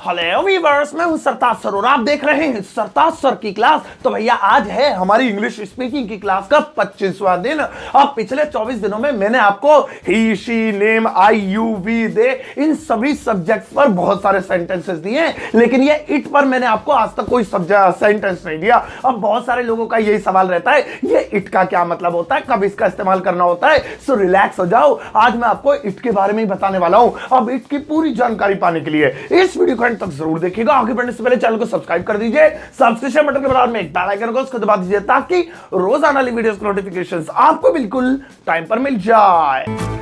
Hello viewers, मैं हूं सरताज sir और आप देख रहे हैं सरताज सर की क्लास। तो भैया आज है हमारी इंग्लिश स्पीकिंग की क्लास का 25वां दिन। अब पिछले 24 दिनों में मैंने आपको he, she, name, I, you, we, they इन सभी सब्जेक्ट पर बहुत सारे सेंटेंसेस दिए, लेकिन ये इट पर मैंने आपको आज तक कोई सेंटेंस नहीं दिया। अब बहुत सारे लोगों का यही सवाल रहता है, ये इट का क्या मतलब होता है, कब इसका इस्तेमाल करना होता है। सो रिलैक्स हो जाओ, आज मैं आपको इट के बारे में ही बताने वाला हूं। अब इट की पूरी जानकारी पाने के लिए इस वीडियो को तक जरूर देखिएगा। आगे बढ़ने से पहले चैनल को सब्सक्राइब कर दीजिए, सब्सक्रिप्शन बटन के बराबर में एक बेल आइकन को उसको दबा दीजिए ताकि रोजाना वाली वीडियोस के नोटिफिकेशंस आपको बिल्कुल टाइम पर मिल जाए।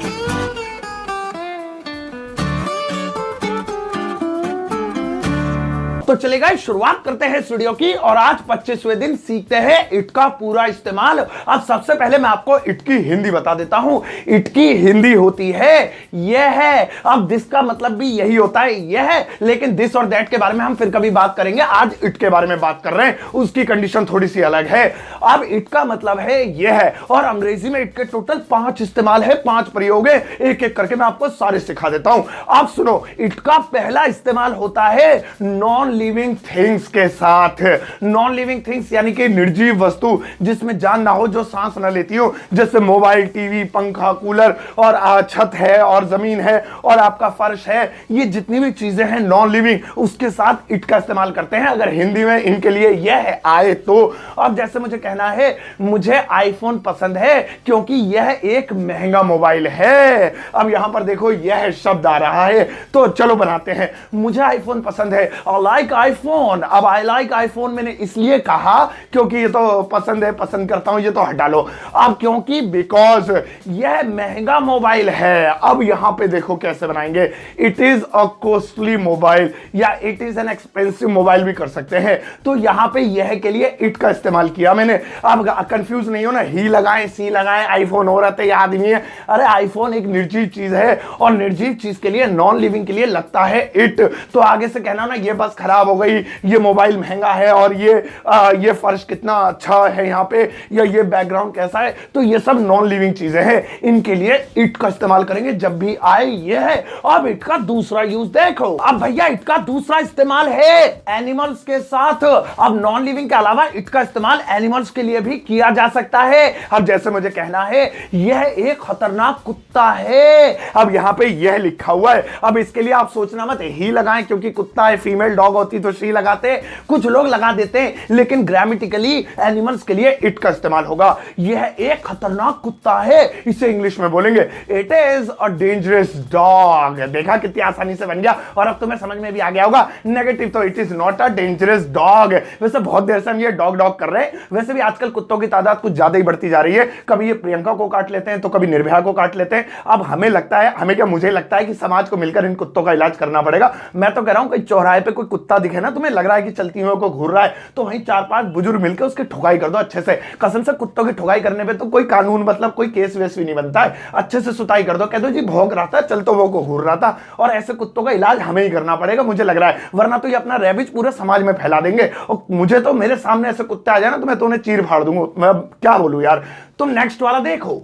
तो चलेगा, शुरुआत करते हैं इस वीडियो की और आज 25वें दिन सीखते हैं इट का पूरा इस्तेमाल। अब सबसे पहले मैं आपको इट की हिंदी बता देता हूं। इट की हिंदी होती है यह है। अब दिस का मतलब भी यही होता है, यह है, लेकिन दिस और दैट के बारे में हम फिर कभी बात करेंगे। आज इट के बारे में बात कर रहे हैं, उसकी कंडीशन थोड़ी सी अलग है। अब इट का मतलब है यह है और अंग्रेजी में इट के टोटल 5 इस्तेमाल है, 5 प्रयोग है। एक एक करके मैं आपको सारे सिखा देता हूं। आप सुनो, इट का पहला इस्तेमाल होता है नॉन लिविंग थिंग्स के साथ। नॉन लिविंग थिंग्स यानी कि निर्जीव वस्तु जिसमें जान ना हो, जो सांस ना लेती हो, जैसे मोबाइल, टीवी, पंखा, कूलर और छत है और जमीन है और आपका फर्श है। ये जितनी भी चीजें हैं नॉन लिविंग, उसके साथ इट का इस्तेमाल करते हैं। अगर हिंदी में इनके लिए यह आए तो अब जैसे मुझे कहना है मुझे आईफोन पसंद है क्योंकि यह एक महंगा मोबाइल है। अब यहां पर देखो यह शब्द आ रहा है, तो चलो बनाते हैं। मुझे आईफोन पसंद है, लाइक आईफोन। अब आई लाइक आईफोन मैंने इसलिए कहा क्योंकि ये तो पसंद है, पसंद करता हूं, ये तो हटा लो। अब क्योंकि बिकॉज यह महंगा मोबाइल है। अब यहां पे देखो कैसे बनाएंगे, it is a costly mobile या it is an expensive mobile भी कर सकते हैं। तो यहां पे यह के लिए इट का इस्तेमाल किया मैंने। अब कंफ्यूज नहीं हो ना, ही लगाएं, सी लगाएं, आईफोन हो रहा है आदमी है। अरे आईफोन एक निर्जीव चीज है और निर्जीव चीज के लिए, नॉन लिविंग के लिए लगता है इट। तो आगे से कहना ना ये बस खराब हो गई, ये मोबाइल महंगा है और ये फर्श कितना अच्छा है यहाँ पे, या ये बैकग्राउंड कैसा है, तो ये सब नॉन लिविंग चीजें हैं। इनके लिए इट का इस्तेमाल करेंगे जब भी आए ये है। अब इट का दूसरा यूज देखो। अब भैया इट का दूसरा इस्तेमाल है एनिमल्स के साथ। अब नॉन लिविंग के अलावा इट का इस्तेमाल एनिमल्स के लिए भी किया जा सकता है। अब जैसे मुझे कहना है यह एक खतरनाक कुत्ता है। अब यहां पे यह लिखा हुआ है। अब इसके लिए आप सोचना मत ही लगाएं क्योंकि कुत्ता है, फीमेल डॉग होती तो शी लगाते, कुछ लोग लगा देते हैं, लेकिन ग्रामेटिकली एनिमल्स के लिए इट का इस्तेमाल होगा। यह एक खतरनाक कुत्ता है, इसे इंग्लिश में बोलेंगे it is a dangerous dog. देखा कितनी आसानी से बन गया और अब तुम्हें समझ में भी आ गया होगा। नेगेटिव तो it is not a dangerous dog. वैसे बहुत देर से हम ये डॉग डॉग कर रहे हैं। वैसे भी आजकल कुत्तों की तादाद कुछ ज्यादा ही बढ़ती जा रही है। कभी ये प्रियंका को काट लेते हैं तो कभी निर्भया को काट लेते हैं। अब हमें लगता है, हमें क्या, मुझे लगता है कि समाज को मिलकर इन कुत्तों का इलाज करना पड़ेगा। मैं तो कह रहा हूं कहीं चौराहे पे कोई कुत्ता दिखे ना, तुम्हें लग रहा है कि चलती हुए को घूर रहा है, तो वहीं 4-5 बुजुर्ग मिलकर उसकी ठुकाई कर दो अच्छे से। कसम से कुत्तों की ठुकाई करने पे तो कोई कानून, मतलब कोई केस वेस भी नहीं बनता है। अच्छे से सुताई कर दो, कह दो जी भौंक रहा था, चल तो वो को घूर रहा था। और ऐसे कुत्तों का इलाज हमें ही करना पड़ेगा, मुझे लग रहा है, वरना तो ये अपना रैबिज पूरे समाज में फैला देंगे। और मुझे तो मेरे सामने ऐसे कुत्ते आ जाए ना तो मैं तो उन्हें चीर फाड़ दूंगा। मैं क्या बोलूं यार। तुम नेक्स्ट वाला देखो।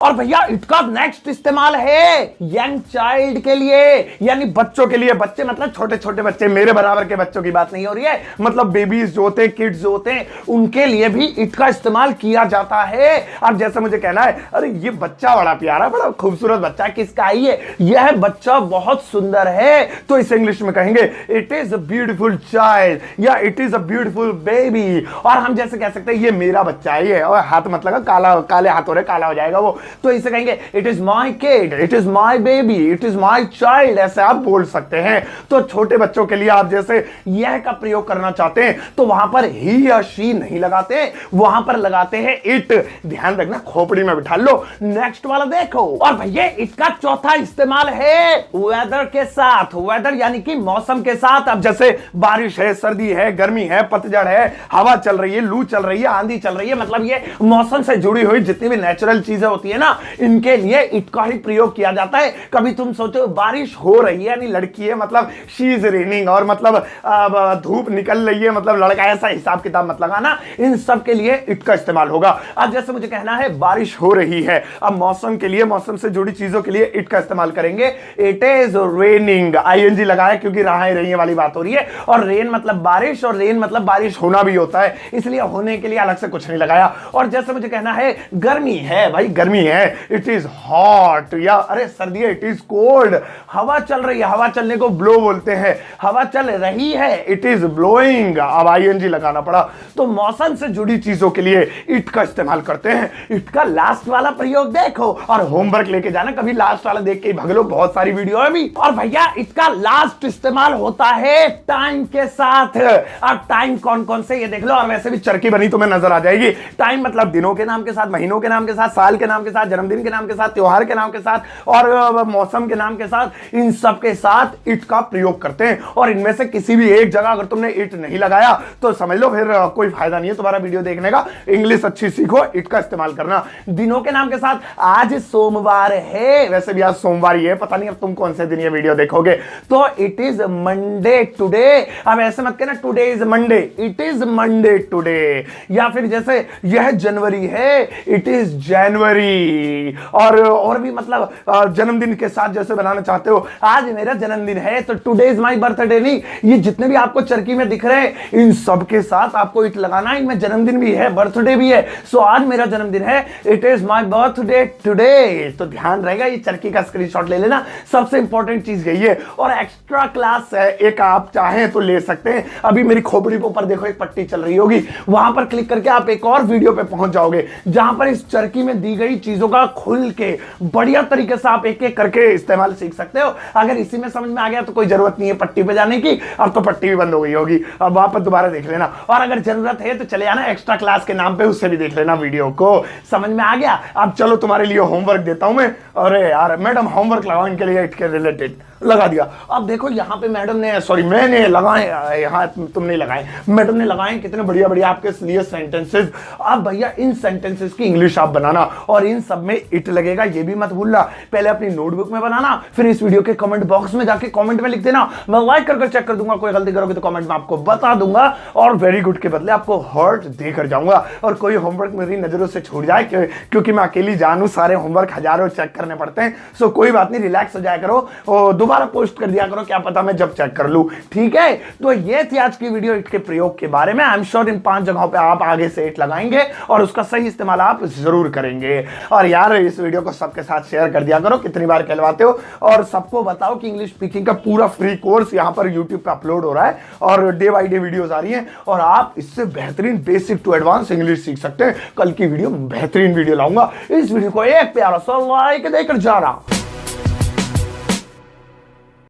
और भैया इट का नेक्स्ट इस्तेमाल है यंग चाइल्ड के लिए, यानी बच्चों के लिए। बच्चे मतलब छोटे छोटे बच्चे, मेरे बराबर के बच्चों की बात नहीं हो रही है, मतलब बेबीज जो होते हैं, किड्स जो होते हैं, उनके लिए भी इट का इस्तेमाल किया जाता है। अब जैसे मुझे कहना है अरे ये बच्चा बड़ा प्यारा, बड़ा खूबसूरत बच्चा है, किसका है ये? यह बच्चा बहुत सुंदर है, तो इसे इंग्लिश में कहेंगे it is a beautiful child या it is a beautiful baby. और हम जैसे कह सकते हैं ये मेरा बच्चा है, ये, और हाथ मत लगा, काला, काले हाथ हो रहे, काला हो जाएगा वो, तो इसे कहेंगे it is my kid, it is my baby, it is my child, ऐसे आप बोल सकते हैं। तो छोटे बच्चों के लिए आप जैसे यह का प्रयोग करना चाहते हैं तो वहां पर ही या शी नहीं लगाते, वहां पर लगाते हैं इट। ध्यान रखना, खोपड़ी में बिठा लो। नेक्स्ट वाला देखो। और भैया इट का चौथा इस्तेमाल है वेदर के साथ। वेदर यानी कि मौसम के साथ। अब जैसे बारिश है, सर्दी है, गर्मी है, पतझड़ है, हवा चल रही है, लू चल रही है, आंधी चल रही है, मतलब ये मौसम से जुड़ी हुई जितनी भी नेचुरल चीजें होती है ना, इनके लिए इट का ही प्रयोग किया जाता है। कभी तुम सोचो बारिश हो रही है यानी लड़की है, मतलब शी इज रेनिंग, और मतलब धूप निकल रही है मतलब लड़का, ऐसा हिसाब किताब मत लगाना, इन सब के लिए इट का इस्तेमाल होगा। अब जैसे मुझे कहना है बारिश हो रही है, अब मौसम के लिए, मौसम से जुड़ी चीजों के लिए इट का इस्तेमाल करेंगे। इट इज रेनिंग, आईएनजी लगाया क्योंकि राहें रही वाली बात हो रही है, और रेन मतलब बारिश, और रेन मतलब बारिश होना भी होता है, इसलिए होने के लिए अलग से कुछ नहीं लगाया। और जैसे मुझे कहना है गर्मी है, भाई गर्मी है, इट इज हॉट, या अरे सर्दी है, इट इज कोल्ड, हवा चल रही है, हवा चलने को ब्लो बोलते हैं, हवा चल रही है, इट इज ब्लोइंग, अब आईएनजी लगाना पड़ा। तो मौसम से जुड़ी चीजों के लिए इट का इस्तेमाल करते हैं। इट का लास्ट वाला प्रयोग देखो और होमवर्क लेके जाना, कभी लास्ट वाला देख के भाग लो, बहुत सारी वीडियो है अभी। और भैया इसका लास्ट इस्तेमाल होता है टाइम के साथ। अब टाइम कौन कौन से ये देख लो, और वैसे भी चरखी बनी तुम्हें नजर आ जाएगी। टाइम मतलब दिनों के नाम के साथ, महीनों के नाम के साथ, साल के नाम के साथ, जन्मदिन के नाम के साथ, त्योहार के नाम के साथ, और मौसम के नाम के साथ, इन सब के साथ इट का प्रयोग करते हैं। और इनमें से किसी भी एक जगह अगर तुमने इट नहीं लगाया तो समझ लो फिर कोई फायदा नहीं है तुम्हारा वीडियो देखने का। इंग्लिश अच्छी सीखो, इट का इस्तेमाल करना। दिनों के नाम के साथ, आज सोमवार है, वैसे भी आज सोमवार ही है, पता नहीं अब तुम कौन से दिन ये वीडियो देखोगे, तो इट इज मंडे टुडे। अब ऐसे मत कहना today is Monday, it is Monday today. या फिर जैसे यह जनवरी है, इट इज जनवरी। और भी मतलब जन्मदिन के साथ जैसे बनाना चाहते हो, आज मेरा जन्मदिन है तो टुडे इज माय बर्थडे नहीं, ये जितने भी आपको चरखी में दिख रहे हैं इन सब के साथ आपको इट लगाना। इनमें जन्मदिन भी है, बर्थडे भी है, सो आज मेरा जन्मदिन है, it is my birthday today. तो ध्यान रहेगा, ये चरखी का स्क्रीनशॉट ले लेना, सबसे इंपॉर्टेंट चीज यही है। और एक्स्ट्रा क्लास है एक, आप चाहें तो ले सकते हैं। अभी मेरी खोपड़ी के ऊपर देखो एक पट्टी चल रही होगी, वहां पर क्लिक करके आप एक और वीडियो पे पहुंच जाओगे जहां पर इस चरखी में दी गई चीजों का खुल के बढ़िया तरीके से आप एक एक करके इस्तेमाल सीख सकते हो। अगर इसी में समझ में आ गया तो कोई जरूरत नहीं है पट्टी पे जाने की, अब तो पट्टी भी बंद हो गई होगी, अब वहां पर दोबारा देख लेना। और अगर जरूरत है तो चले जाना एक्स्ट्रा क्लास के नाम पे, उससे भी देख लेना वीडियो को। समझ में आ गया? अब चलो तुम्हारे लिए होमवर्क देता हूं मैं। अरे यार मैडम होमवर्क लगाओ इनके लिए, इट के रिलेटेड लगा दिया। अब देखो यहाँ पे मैडम ने, सॉरी मैंने लगाए, यहाँ तुमने लगाए, मैडम ने लगाए कितने बढ़िया बढ़िया आपके लिए सेंटेंसेस। अब भैया इन सेंटेंसेस की इंग्लिश आप बनाना, और इन सब में इट लगेगा, ये भी मत भूलना। पहले अपनी नोटबुक में बनाना, फिर इस वीडियो के कमेंट बॉक्स में जाके कमेंट में लिख देना, मैं लाइक कर चेक कर दूंगा। कोई गलती करोगे तो कमेंट में आपको बता दूंगा, और वेरी गुड के बदले आपको हर्ट देकर जाऊंगा। और कोई होमवर्क मेरी नजरों से छूट जाए, क्योंकि मैं अकेली जानू, सारे होमवर्क हजारों चेक करने पड़ते हैं, सो कोई बात नहीं, रिलैक्स हो जाया करो और दोबारा पोस्ट कर दिया करो, क्या पता मैं जब चेक कर लूं। ठीक है, तो ये थी आज की वीडियो इट के प्रयोग के बारे में। आई एम श्योर इन 5 जगहों पे आप आगे से इट लगाएंगे और उसका सही इस्तेमाल आप जरूर करेंगे। और यार इस वीडियो को सबके साथ शेयर कर दिया करो, कितनी बार कहलवाते हो। और सबको बताओ कि इंग्लिश स्पीकिंग का पूरा फ्री कोर्स यहाँ पर यूट्यूब पे अपलोड हो रहा है, और डे बाई डे वीडियोस आ रही हैं, और आप इससे बेहतरीन बेसिक टू एडवांस इंग्लिश सीख सकते हैं। कल की वीडियो बेहतरीन वीडियो लाऊंगा, इस वीडियो को एक प्यारा सा लाइक देकर जाना।